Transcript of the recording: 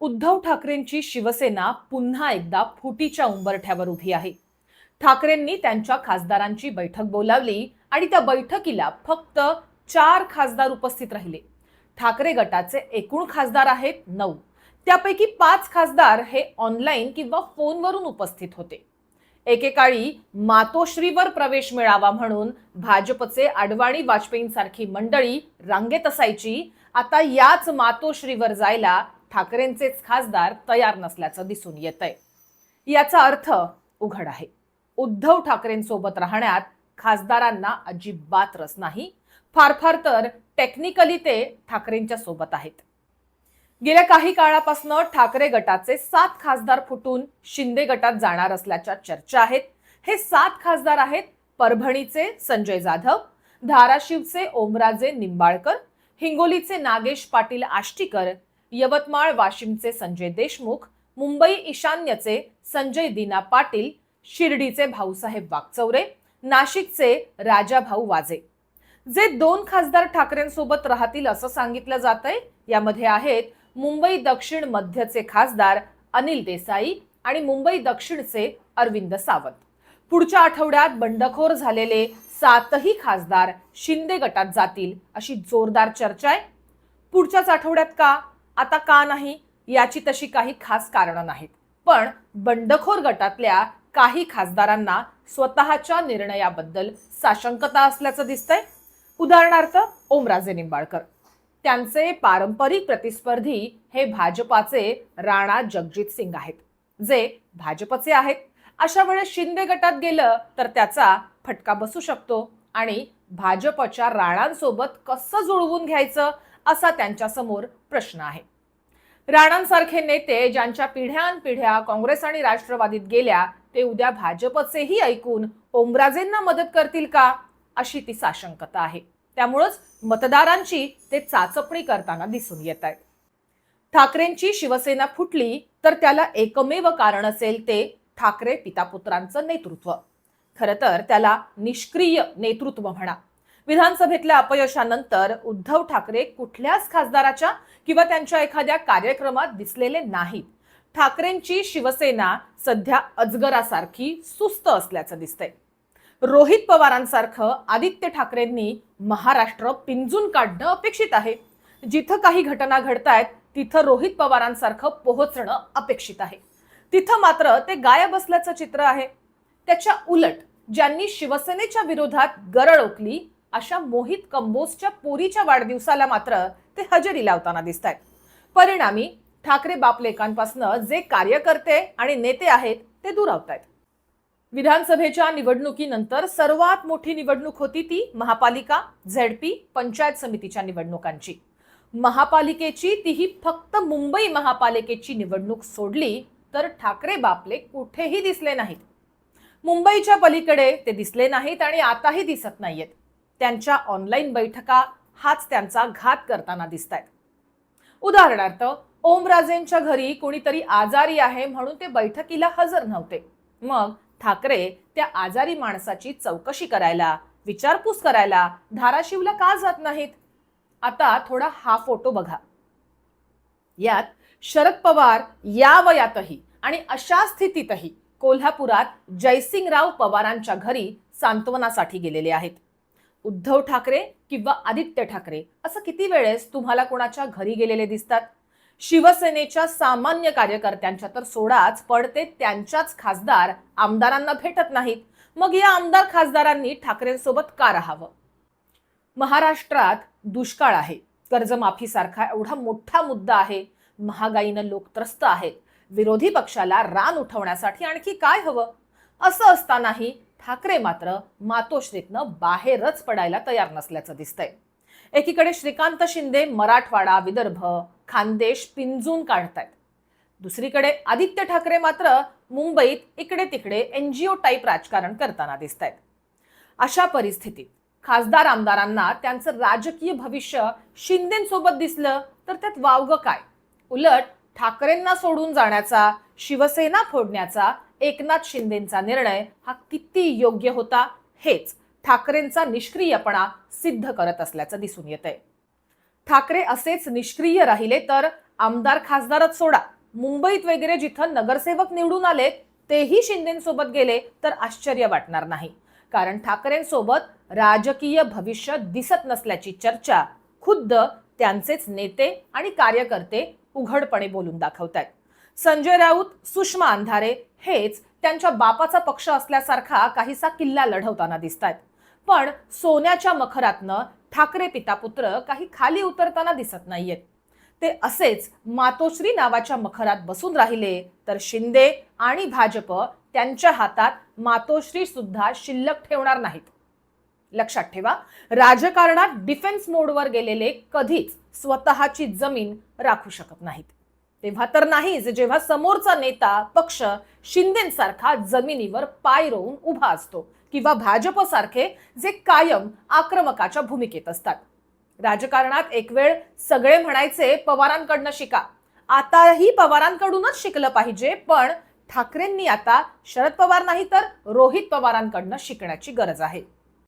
उद्धव ठाकरेंची शिवसेना पुन्हा एकदा फुटीच्या उंबरठ्यावर उभी आहे. ठाकरेंनी त्यांच्या खासदारांची बैठक बोलावली आणि त्या बैठकीला फक्त 4 खासदार उपस्थित राहिले. ठाकरे गटाचे एकूण खासदार आहेत 9. त्यापैकी 5 खासदार हे ऑनलाईन किंवा फोनवरून उपस्थित होते. एकेकाळी मातोश्रीवर प्रवेश मिळावा म्हणून भाजपचे अडवाणी वाजपेयींसारखी मंडळी रांगेत असायची. आता याच मातोश्रीवर जायला ठाकरेंचेच खासदार तयार नसल्याचं दिसून येतंय. याचा अर्थ उघड आहे. उद्धव ठाकरेंसोबत राहण्यात खासदारांना अजिबात रस नाही. फार फार तर टेक्निकली ते ठाकरेंच्या सोबत आहेत. गेल्या काही काळापासून ठाकरे गटाचे 7 खासदार फुटून शिंदे गटात जाणार असल्याच्या चर्चा आहेत. हे 7 खासदार आहेत परभणीचे संजय जाधव, धाराशिवचे ओमराजे निंबाळकर, हिंगोलीचे नागेश पाटील आष्टीकर, यवतमाळ वाशिमचे संजय देशमुख, मुंबई ईशान्यचे संजय दिना पाटील, शिर्डीचे भाऊसाहेब वागचौरे, नाशिकचे राजाभाऊ वाजे. जे 2 खासदार ठाकरेंसोबत राहतील असं सांगितलं जातंय यामध्ये आहेत मुंबई दक्षिण मध्यचे खासदार अनिल देसाई आणि मुंबई दक्षिणचे अरविंद सावंत. पुढच्या आठवड्यात बंडखोर झालेले 7ही खासदार शिंदे गटात जातील अशी जोरदार चर्चा आहे. पुढच्याच आठवड्यात का, आता का नाही याची तशी काही खास कारणं नाहीत. पण बंडखोर गटातल्या काही खासदारांना स्वतःच्या निर्णयाबद्दल साशंकता असल्याचं दिसतंय. उदाहरणार्थ ओमराजे निंबाळकर. त्यांचे पारंपरिक प्रतिस्पर्धी हे भाजपाचे राणा जगजित सिंग आहेत, जे भाजपचे आहेत. अशा वेळेस शिंदे गटात गेलं तर त्याचा फटका बसू शकतो आणि भाजपच्या राणांसोबत कसं जुळवून घ्यायचं असा त्यांच्यासमोर प्रश्न आहे. राणांसारखे नेते ज्यांच्या पिढ्यानपिढ्या काँग्रेस आणि राष्ट्रवादीत गेल्या ते उद्या भाजपचेही ऐकून ओमराजेंना मदत करतील का, अशी ती साशंकता आहे. त्यामुळेच मतदारांची ते चाचपणी करताना दिसून येत आहेत. ठाकरेंची शिवसेना फुटली तर त्याला एकमेव कारण असेल ते ठाकरे पितापुत्रांचं नेतृत्व. खरं तर त्याला निष्क्रिय नेतृत्व म्हणा. विधानसभेतल्या अपयशानंतर उद्धव ठाकरे कुठल्याच खासदाराच्या किंवा त्यांच्या एखाद्या कार्यक्रमात दिसलेले नाहीत. ठाकरेंची शिवसेना सध्या अजगरासारखी सुस्त असल्याचं दिसतंय. रोहित पवारांसारखं आदित्य ठाकरेंनी महाराष्ट्र पिंजून काढणं अपेक्षित आहे. जिथं काही घटना घडतायत तिथं रोहित पवारांसारखं पोहोचणं अपेक्षित आहे. तिथं मात्र ते गायब असल्याचं चित्र आहे. त्याच्या उलट ज्यांनी शिवसेनेच्या विरोधात गरळ ओकली अशा मोहित कंबोजच्या पोरीच्या वाढदिवसाला मात्र ते हजेरी लावताना दिसत आहेत. परिणामी ठाकरे बापलेकांपासून जे कार्यकर्ते आणि नेते आहेत ते दुरावत आहेत. विधानसभेच्या निवडणुकीनंतर सर्वात मोठी निवडणूक होती ती महापालिका, झेडपी, पंचायत समितीच्या निवडणुकांची. महापालिकेची तीही फक्त मुंबई महापालिकेची निवडणूक सोडली तर ठाकरे बापले कुठेही दिसले नाहीत. मुंबईच्या पलीकडे ते दिसले नाहीत आणि आताही दिसत नाहीयेत. त्यांच्या ऑनलाईन बैठका हाच त्यांचा घात करताना दिसतायत. उदाहरणार्थ ओमराजेंच्या घरी कोणीतरी आजारी आहे म्हणून ते बैठकीला हजर नव्हते. मग ठाकरे त्या आजारी माणसाची चौकशी करायला, विचारपूस करायला धाराशिवला का जात नाहीत? आता थोडा हा फोटो बघा. यात शरद पवार या वयातही आणि अशा स्थितीतही कोल्हापुरात जयसिंगराव पवारांच्या घरी सांत्वनासाठी गेलेले आहेत. उद्धव ठाकरे किंवा आदित्य ठाकरे असं किती वेळेस तुम्हाला कोणाच्या घरी गेलेले दिसतात? शिवसेनेच्या सामान्य कार्यकर्त्यांच्या तर सोडाच, पण ते त्यांच्याच खासदार आमदारांना भेटत नाहीत. मग या आमदार खासदारांनी ठाकरेंसोबत का राहावं? महाराष्ट्रात दुष्काळ आहे, कर्जमाफीसारखा एवढा मोठा मुद्दा आहे, महागाईनं लोक त्रस्त आहेत. विरोधी पक्षाला रान उठवण्यासाठी आणखी काय हवं? असं असतानाही ठाकरे मात्र मातोश्रीतनं बाहेरच पडायला तयार नसल्याचं दिसतंय. एकीकडे श्रीकांत शिंदे मराठवाडा, विदर्भ, खानदेश पिंजून काढतायत. दुसरीकडे आदित्य ठाकरे मात्र मुंबईत इकडे तिकडे एनजीओ टाईप राजकारण करताना दिसतायत. अशा परिस्थितीत खासदार आमदारांना त्यांचं राजकीय भविष्य शिंदेंसोबत दिसलं तर त्यात वावगं काय? उलट ठाकरेंना सोडून जाण्याचा, शिवसेना फोडण्याचा एकनाथ शिंदेंचा निर्णय हा किती योग्य होता हेच ठाकरेंचा निष्क्रियपणा सिद्ध करत असल्याचं दिसून येतंय. ठाकरे असेच निष्क्रिय राहिले तर आमदार खासदारच सोडा, मुंबईत वगैरे जिथं नगरसेवक निवडून आले तेही शिंदेसोबत गेले तर आश्चर्य वाटणार नाही. कारण ठाकरेंसोबत राजकीय भविष्य दिसत नसल्याची चर्चा खुद्द त्यांचेच नेते आणि कार्यकर्ते उघडपणे बोलून दाखवतात. संजय राऊत, सुषमा अंधारे हेच त्यांच्या बापाचा पक्ष असल्यासारखा काहीसा किल्ला लढवताना दिसतात. पण सोन्याच्या मखरातनं ठाकरे पितापुत्र काही खाली उतरताना दिसत नाहीयेत. ते असेच मातोश्री नावाच्या मखरात बसून राहिले तर शिंदे आणि भाजप त्यांच्या हातात मातोश्री सुद्धा शिल्लक ठेवणार नाहीत. लक्षात ठेवा, राजकारणात डिफेन्स मोडवर गेलेले कधीच स्वतःची जमीन राखू शकत नाहीत. तेव्हा तर नाहीच जेव्हा समोरचा नेता पक्ष शिंदेसारखा जमिनीवर पाय रोवून उभा असतो किंवा भाजप सारखे जे कायम आक्रमकाच्या भूमिकेत असतात. राजकारणात एक वेळ सगळे म्हणायचे पवारांकडनं शिका, आताही पवारांकडूनच शिकलं पाहिजे. पण ठाकरेंनी आता शरद पवार नाही तर रोहित पवारांकडनं शिकण्याची गरज आहे.